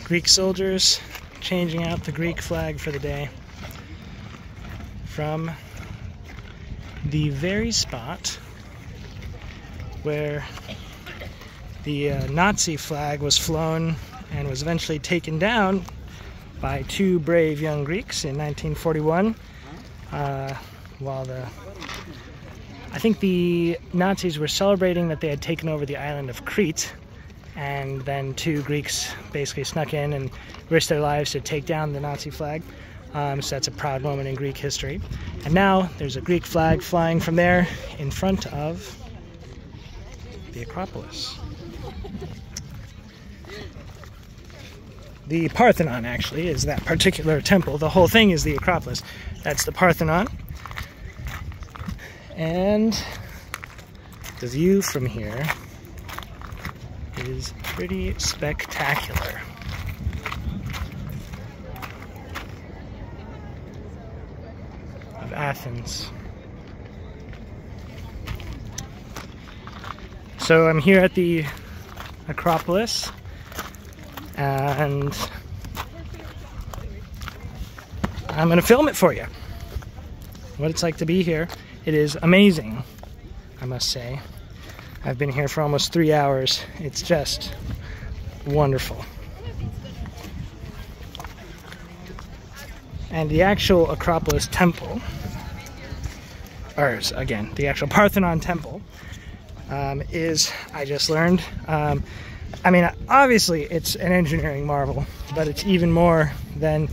Greek soldiers changing out the Greek flag for the day from the very spot where the Nazi flag was flown and was eventually taken down by two brave young Greeks in 1941, while I think the Nazis were celebrating that they had taken over the island of Crete, and then two Greeks basically snuck in and risked their lives to take down the Nazi flag. So that's a proud moment in Greek history. And now there's a Greek flag flying from there in front of the Acropolis. The Parthenon, actually, is that particular temple. The whole thing is the Acropolis. That's the Parthenon. And the view from here is pretty spectacular. Of Athens. So I'm here at the Acropolis, and I'm going to film it for you. What it's like to be here. It is amazing, I must say. I've been here for almost 3 hours. It's just wonderful. And the actual Acropolis temple, or again, the actual Parthenon temple, is, I just learned, I mean, obviously it's an engineering marvel, but it's even more than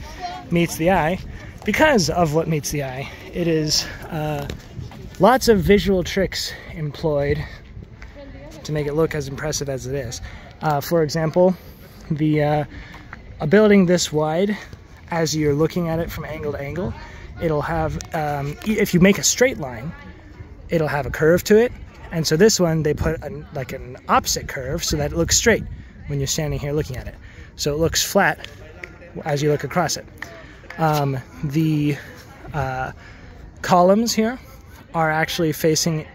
meets the eye because of what meets the eye. It is lots of visual tricks employed to make it look as impressive as it is. For example, a building this wide, as you're looking at it from angle to angle, it'll have, if you make a straight line, it'll have a curve to it. And so this one, they put like an opposite curve so that it looks straight when you're standing here looking at it. So it looks flat as you look across it. The columns here are actually facing,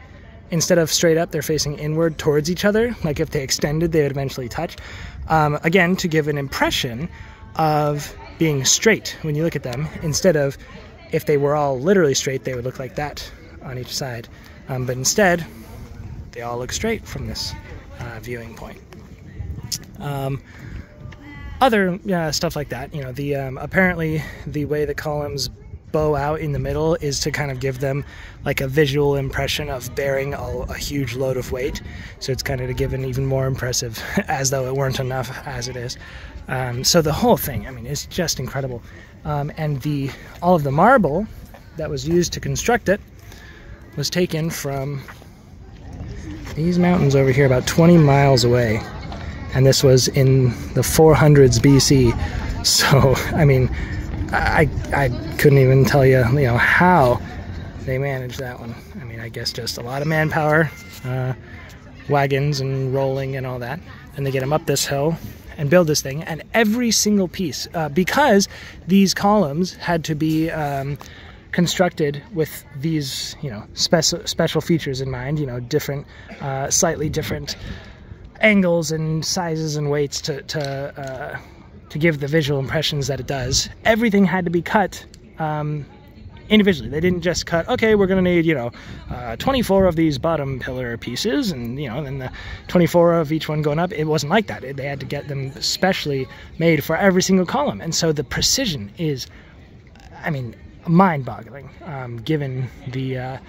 instead of straight up, they're facing inward towards each other. Like if they extended, they would eventually touch. Again, to give an impression of being straight when you look at them, instead of, if they were all literally straight, they would look like that on each side. But instead, they all look straight from this viewing point. Other stuff like that, you know, apparently the way the columns bow out in the middle is to kind of give them like a visual impression of bearing a huge load of weight. So it's kind of to give an even more impressive, as though it weren't enough as it is. So the whole thing, I mean, is just incredible. And all of the marble that was used to construct it was taken from these mountains over here about 20 miles away. And this was in the 400s BC. So, I mean, I couldn't even tell you, how they managed that one. I mean, I guess just a lot of manpower, wagons and rolling and all that. And they get them up this hill and build this thing. And every single piece, because these columns had to be constructed with these, special features in mind, different, slightly different angles and sizes and weights to give the visual impressions that it does. Everything had to be cut individually. They didn't just cut, okay, we're going to need, 24 of these bottom pillar pieces and, then the 24 of each one going up. It wasn't like that. They had to get them specially made for every single column. And so the precision is, I mean, mind-boggling, given the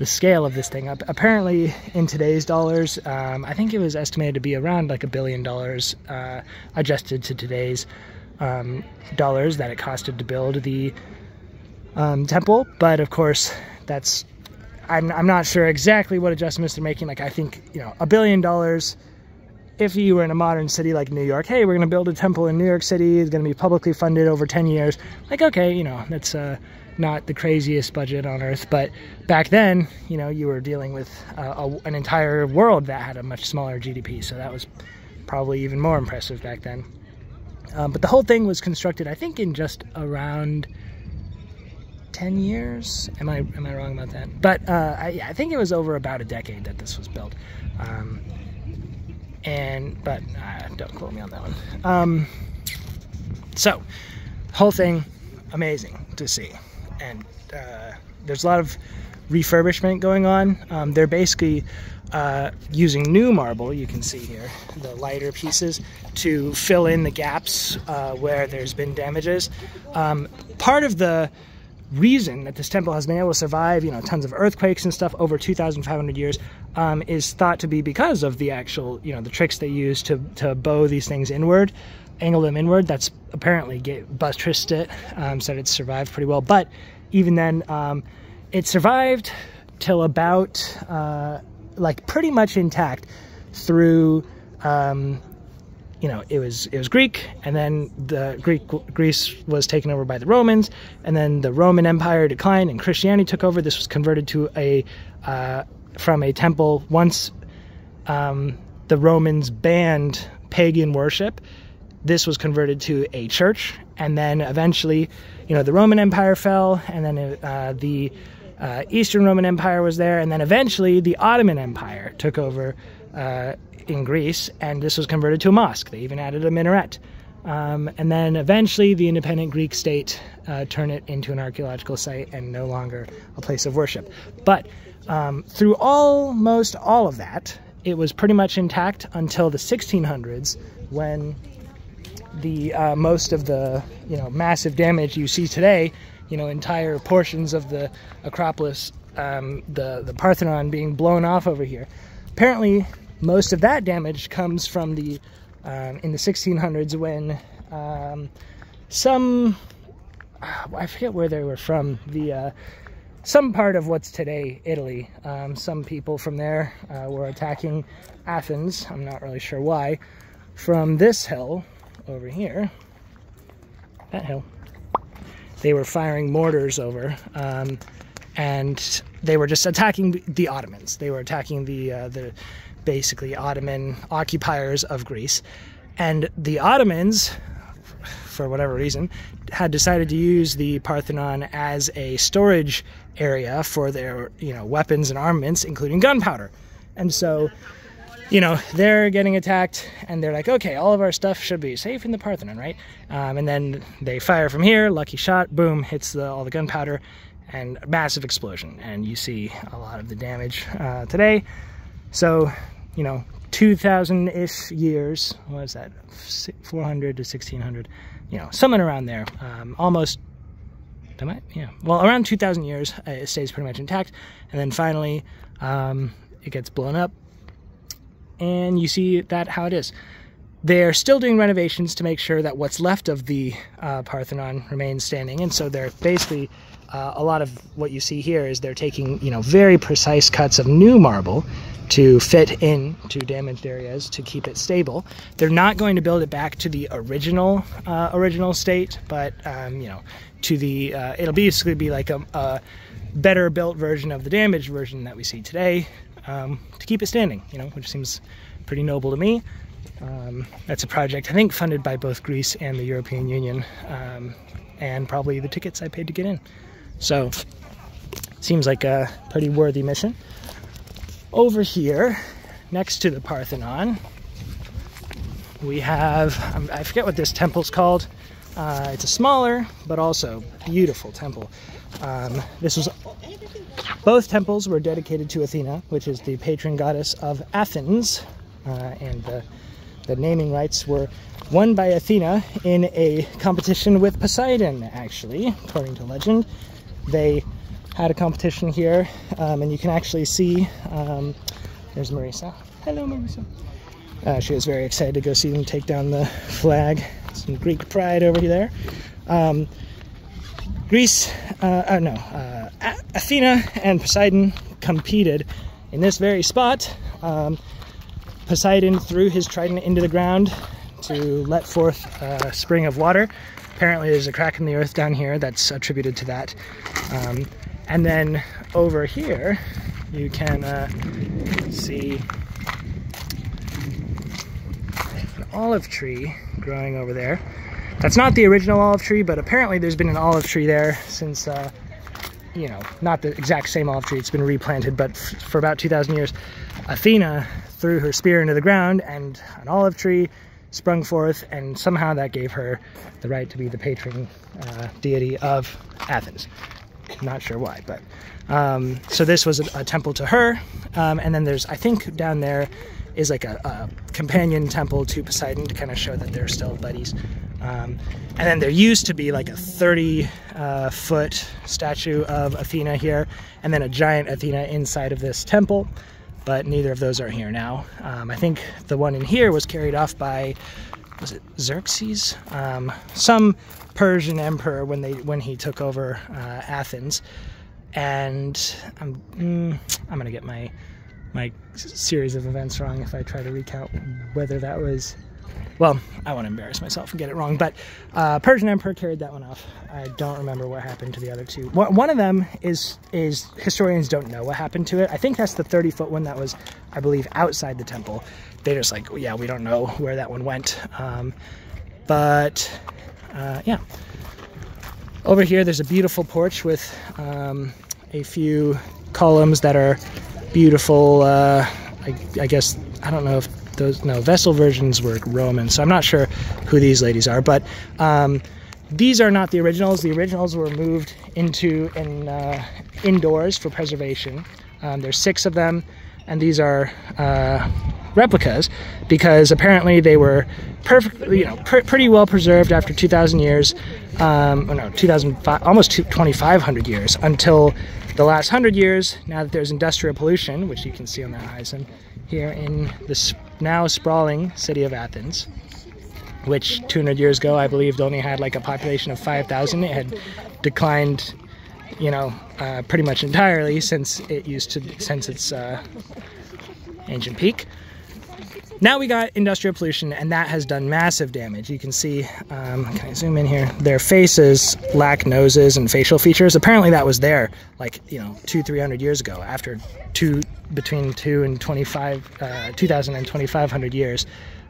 scale of this thing. Apparently, in today's dollars, I think it was estimated to be around like $1 billion, adjusted to today's dollars, that it costed to build the temple. But of course, I'm not sure exactly what adjustments they're making. Like, I think, $1 billion, if you were in a modern city like New York, hey, we're going to build a temple in New York City, it's going to be publicly funded over 10 years. Like, okay, that's not the craziest budget on earth. But back then, you were dealing with an entire world that had a much smaller GDP. So that was probably even more impressive back then. But the whole thing was constructed, I think, in just around 10 years. Am I wrong about that? But I think it was over about a decade that this was built. But don't quote me on that one. So, whole thing, amazing to see. And there's a lot of refurbishment going on. They're basically using new marble, you can see here, the lighter pieces, to fill in the gaps where there's been damages. Part of the reason that this temple has been able to survive, tons of earthquakes and stuff over 2,500 years is thought to be because of the actual, the tricks they use to bow these things inward, angle them inward. That's apparently buttressed it, so it's survived pretty well. But even then, it survived till about, like pretty much intact through, it was Greek, and then Greece was taken over by the Romans, and then the Roman Empire declined and Christianity took over. This was converted to from a temple once the Romans banned pagan worship. This was converted to a church, and then eventually, the Roman Empire fell, and then the Eastern Roman Empire was there, and then eventually the Ottoman Empire took over in Greece, and this was converted to a mosque. They even added a minaret. And then eventually the independent Greek state turned it into an archaeological site and no longer a place of worship. But through almost all of that, it was pretty much intact until the 1600s, when the most of the massive damage you see today, entire portions of the Acropolis, the Parthenon being blown off over here. Apparently, most of that damage comes from the in the 1600s when I forget where they were from, some part of what's today Italy. Some people from there were attacking Athens. I'm not really sure why. From this hill over here, that hill, they were firing mortars over, and they were just attacking the Ottomans. They were attacking the basically Ottoman occupiers of Greece. And the Ottomans, for whatever reason, had decided to use the Parthenon as a storage area for their, weapons and armaments, including gunpowder. And so, they're getting attacked, and they're like, okay, all of our stuff should be safe in the Parthenon, right? And then they fire from here, lucky shot, boom, hits all the gunpowder, and a massive explosion. And you see a lot of the damage today. So, 2,000-ish years, what is that, 400 to 1,600, something around there, almost, well, around 2,000 years, it stays pretty much intact, and then finally, it gets blown up, and you see how it is. They're still doing renovations to make sure that what's left of the Parthenon remains standing, and so they're basically, a lot of what you see here is they're taking, very precise cuts of new marble to fit into damaged areas to keep it stable. They're not going to build it back to the original state, but to the it'll basically be like a better built version of the damaged version that we see today, to keep it standing, which seems pretty noble to me. That's a project I think funded by both Greece and the European Union, and probably the tickets I paid to get in. So seems like a pretty worthy mission. Over here, next to the Parthenon, we have, I forget what this temple's called. It's a smaller, but also beautiful temple. Both temples were dedicated to Athena, which is the patron goddess of Athens, and the naming rights were won by Athena in a competition with Poseidon, actually, according to legend. They had a competition here, and you can actually see, there's Marisa. Hello, Marisa. She was very excited to go see them take down the flag. Some Greek pride over there. Athena and Poseidon competed in this very spot. Poseidon threw his trident into the ground to let forth a spring of water. Apparently there's a crack in the earth down here that's attributed to that. And then over here, you can see an olive tree growing over there. That's not the original olive tree, but apparently there's been an olive tree there since, not the exact same olive tree, it's been replanted, but for about 2,000 years. Athena threw her spear into the ground, and an olive tree sprung forth, and somehow that gave her the right to be the patron deity of Athens. Not sure why, but so this was a temple to her, and then there's, I think down there is like a companion temple to Poseidon to kind of show that they're still buddies. And then there used to be like a 30-foot statue of Athena here, and then a giant Athena inside of this temple, but neither of those are here now. I think the one in here was carried off by, was it Xerxes? Some Persian emperor when he took over Athens. And I'm gonna get my series of events wrong if I try to recount whether that was, well, I won't embarrass myself and get it wrong, but Persian emperor carried that one off. I don't remember what happened to the other two. One of them is historians don't know what happened to it. I think that's the 30-foot one that was, I believe, outside the temple. They're just like, yeah, we don't know where that one went. Yeah. Over here, there's a beautiful porch with a few columns that are beautiful. I guess, I don't know if those, no, Vessel versions were Roman, so I'm not sure who these ladies are, but these are not the originals. The originals were moved into indoors for preservation. There's 6 of them, and these are replicas because apparently they were perfectly, pretty well preserved after 2,000 years, 2,005, almost 2,500 years, until the last 100 years, now that there's industrial pollution, which you can see on the horizon here in this now sprawling city of Athens, which 200 years ago, I believe, only had like a population of 5,000. It had declined, pretty much entirely since its ancient peak. Now we got industrial pollution, and that has done massive damage. You can see, can I zoom in here? Their faces lack noses and facial features. Apparently that was there like, 200-300 years ago, after between 2,000 and 2,500 years.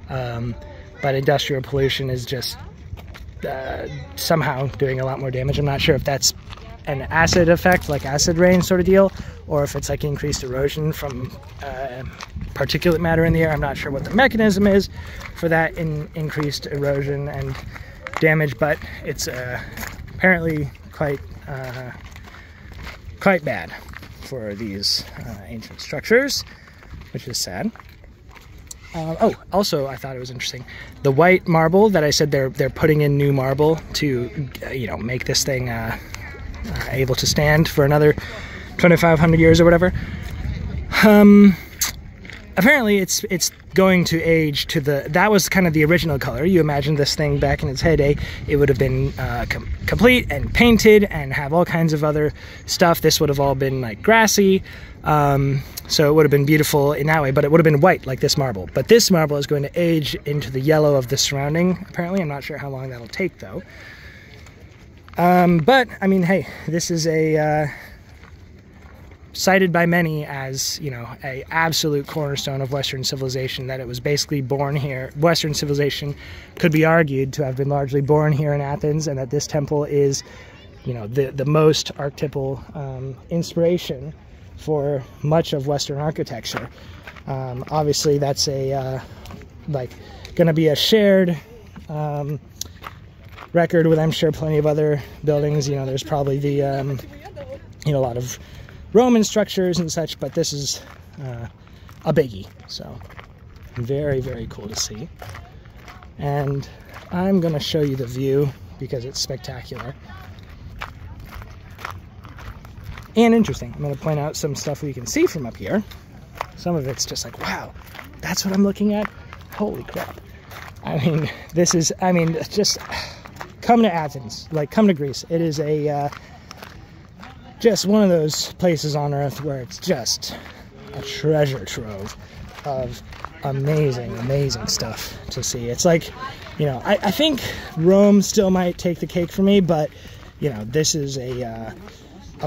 But industrial pollution is just somehow doing a lot more damage. I'm not sure if that's an acid effect, like acid rain sort of deal, or if it's like increased erosion from particulate matter in the air. I'm not sure what the mechanism is for that increased erosion and damage, but it's apparently quite bad for these ancient structures, which is sad. Also, I thought it was interesting. The white marble that I said they're putting in new marble to, make this thing able to stand for another 2,500 years or whatever. Apparently, it's going to age to that was kind of the original color. You imagine this thing back in its heyday, it would have been complete and painted and have all kinds of other stuff. This would have all been like grassy. So it would have been beautiful in that way, but it would have been white like this marble. But this marble is going to age into the yellow of the surrounding, apparently. I'm not sure how long that'll take, though. But, I mean, hey, this is cited by many as, a absolute cornerstone of Western civilization, that it was basically born here. Western civilization could be argued to have been largely born here in Athens, and that this temple is, the most archetypal inspiration for much of Western architecture. Obviously, that's going to be a shared record with, I'm sure, plenty of other buildings. There's probably the, a lot of Roman structures and such, but this is a biggie. So very, very cool to see. And I'm going to show you the view because it's spectacular and interesting. I'm going to point out some stuff we can see from up here. Some of it's just like, wow, that's what I'm looking at? Holy crap. I mean, just come to Athens, come to Greece. It is just one of those places on earth where it's just a treasure trove of amazing, amazing stuff to see. It's like, I think Rome still might take the cake for me, but, this is a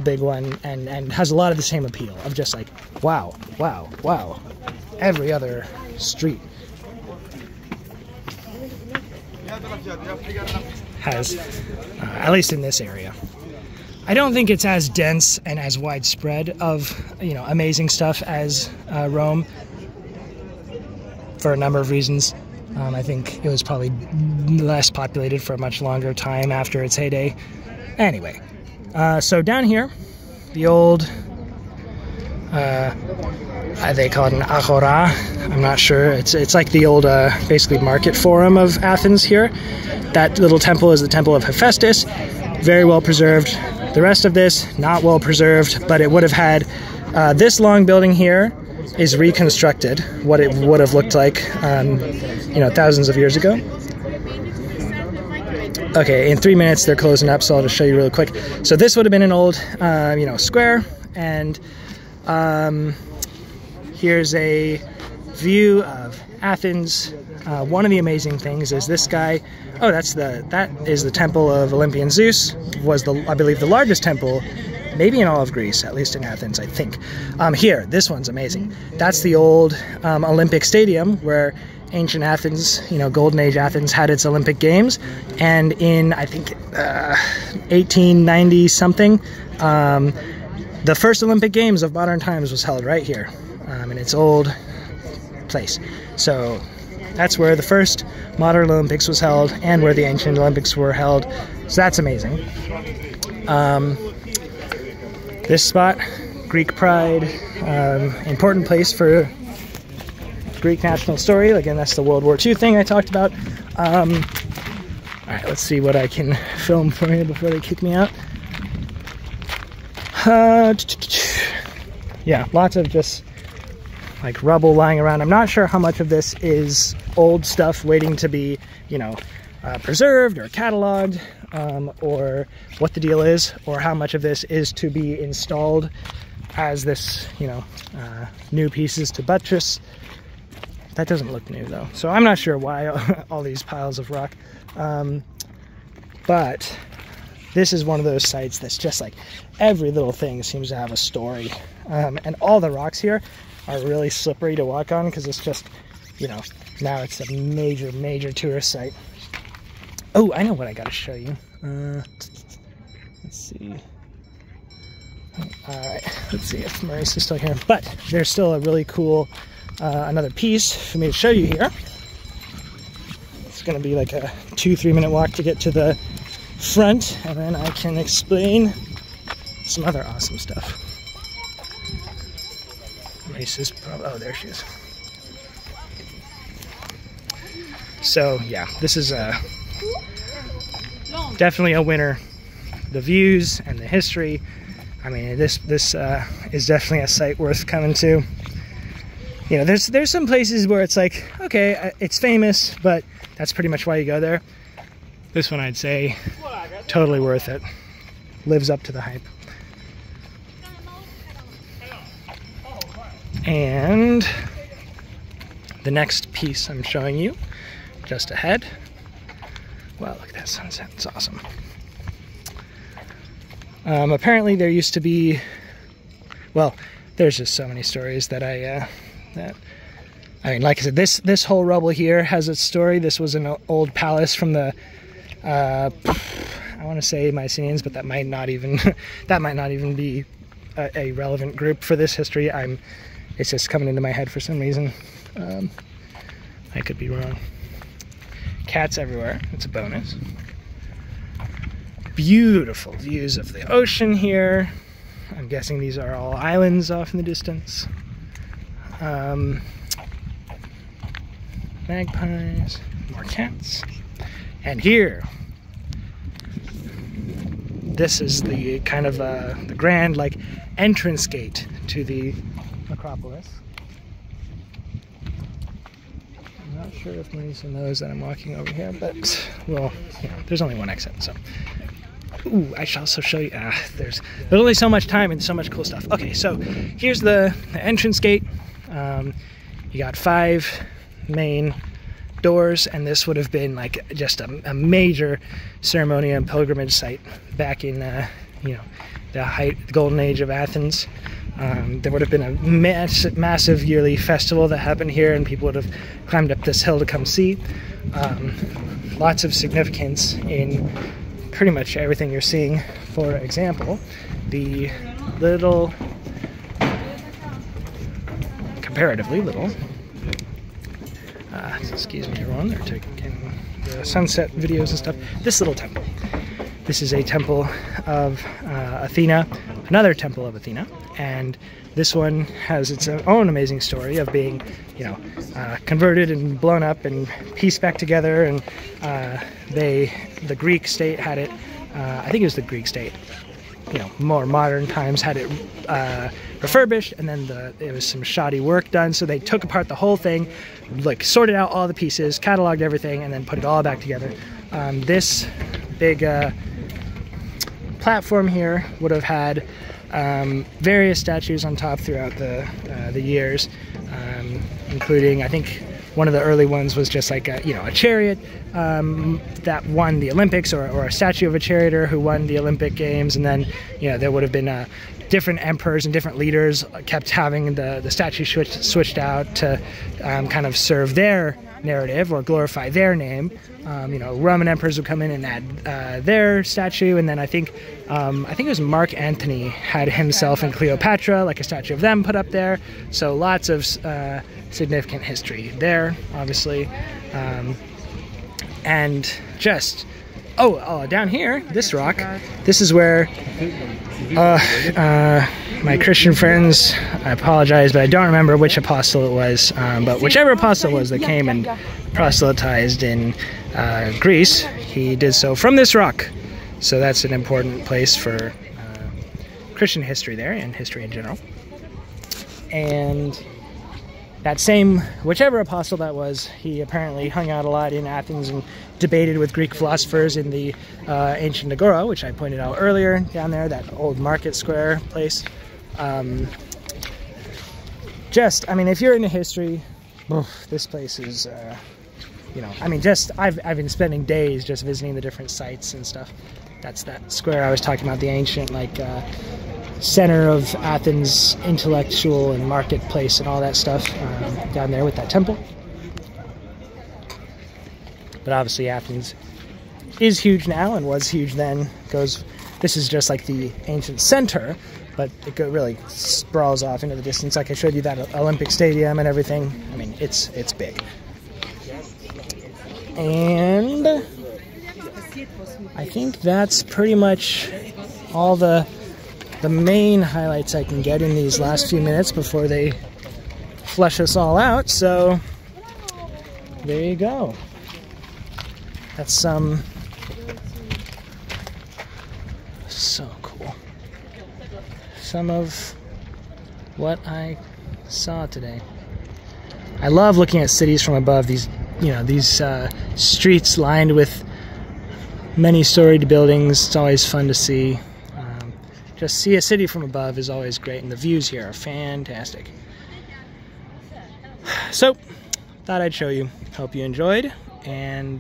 big one and has a lot of the same appeal of just like, wow, wow, wow. Every other street has, at least in this area. I don't think it's as dense and as widespread of, amazing stuff as Rome, for a number of reasons. I think it was probably less populated for a much longer time after its heyday. Anyway, so down here, the old, they call it an agora. I'm not sure. It's like the old, basically market forum of Athens here. That little temple is the temple of Hephaestus, very well preserved. The rest of this, not well preserved, but it would have had, this long building here is reconstructed, what it would have looked like, thousands of years ago. Okay, in 3 minutes they're closing up, so I'll just show you really quick. So this would have been an old, square, and here's a view of Athens. One of the amazing things is this guy. Oh, that is the temple of Olympian Zeus. Was I believe the largest temple, maybe in all of Greece, at least in Athens, I think. Here, this one's amazing. That's the old Olympic Stadium where ancient Athens, Golden Age Athens, had its Olympic Games. And in, I think, 1890 something, the first Olympic Games of modern times was held right here, in its old place. So that's where the first modern Olympics was held and where the ancient Olympics were held. So that's amazing. This spot, Greek pride, important place for Greek national story. Again, that's the World War II thing I talked about. All right, let's see what I can film for you before they kick me out. Yeah, lots of just like rubble lying around. I'm not sure how much of this is old stuff waiting to be, preserved or cataloged, or what the deal is, or how much of this is to be installed as this, new pieces to buttress. That doesn't look new though, so I'm not sure why all these piles of rock. But this is one of those sites that's just like every little thing seems to have a story, and all the rocks here are really slippery to walk on because it's just, now it's a major tourist site. Oh, I know what I gotta show you. Let's see. Alright, let's see if Maurice is still here. But there's still a really cool, another piece for me to show you here. It's gonna be like a 2-3 minute walk to get to the front, and then I can explain some other awesome stuff. Maurice is probably, oh, there she is. So yeah, this is definitely a winner. The views and the history. I mean, this is definitely a site worth coming to. There's some places where it's like, okay, it's famous, but that's pretty much why you go there. This one, I'd say, totally worth it. Lives up to the hype. And the next piece I'm showing you, just ahead. Wow, look at that sunset, it's awesome. Apparently there used to be, well, there's just so many stories that I mean, like I said, this whole rubble here has its story. This was an old palace from the, I want to say Mycenaeans, but that might not even, be a relevant group for this history. It's just coming into my head for some reason. I could be wrong. Cats everywhere, it's a bonus. Beautiful views of the ocean here. I'm guessing these are all islands off in the distance. Magpies, more cats. And here, this is the kind of the grand entrance gate to the Acropolis. I'm not sure if Marisa knows that I'm walking over here, but well, there's only one exit, so. Ooh, I shall also show you. There's only so much time and so much cool stuff. Okay, so here's the entrance gate. You got 5 main doors, and this would have been just a major ceremony and pilgrimage site back in the golden age of Athens. There would have been a massive yearly festival that happened here, and people would have climbed up this hill to come see. Lots of significance in pretty much everything you're seeing. For example, the little, comparatively little, excuse me everyone, they're taking the sunset videos and stuff. This little temple. This is a temple of Athena, another temple of Athena, and this one has its own amazing story of being, converted and blown up and pieced back together. And the Greek state had it. I think it was the Greek state. More modern times had it refurbished, and then it was some shoddy work done. So they took apart the whole thing, like sorted out all the pieces, cataloged everything, and then put it all back together. This big platform here would have had various statues on top throughout the years, including, I think one of the early ones was just like a chariot that won the Olympics, or a statue of a charioteer who won the Olympic Games. And then there would have been different emperors and different leaders kept having the statue switched out to kind of serve their narrative or glorify their name. Roman emperors would come in and add their statue, and then I think it was Mark Antony had himself and Cleopatra, like a statue of them, put up there. So lots of significant history there, obviously. And just down here, this rock, this is where my Christian friends, I apologize, but I don't remember which apostle it was, but whichever apostle it was that came and proselytized in Greece, he did so from this rock. So that's an important place for Christian history there, and history in general. And that same, whichever apostle that was, he apparently hung out a lot in Athens and debated with Greek philosophers in the ancient Agora, which I pointed out earlier, down there, that old market square place. If you're into history, this place is, I've been spending days just visiting the different sites and stuff. That's that square I was talking about, the ancient, center of Athens, intellectual and marketplace and all that stuff, down there with that temple. But obviously Athens is huge now and was huge then. This is just like the ancient center, but it really sprawls off into the distance. Like I showed you that Olympic Stadium and everything. I mean, it's big. And I think that's pretty much all the main highlights I can get in these last few minutes before they flush us all out. So there you go. That's so cool. Some of what I saw today. I love looking at cities from above. These streets lined with many-storied buildings. It's always fun to see. Just see a city from above is always great, and the views here are fantastic. So, thought I'd show you. Hope you enjoyed, and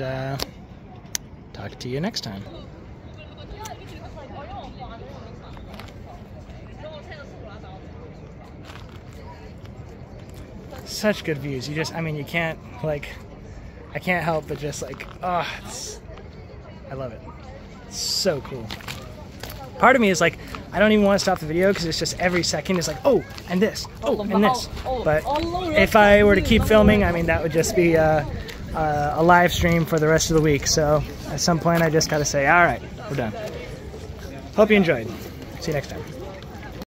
talk to you next time. Such good views. You can't, I can't help but just I love it. It's so cool. Part of me is I don't even want to stop the video because it's just every second is and this, and this. But if I were to keep filming, that would just be a live stream for the rest of the week. So at some point I just got to say, all right, we're done. Hope you enjoyed. See you next time.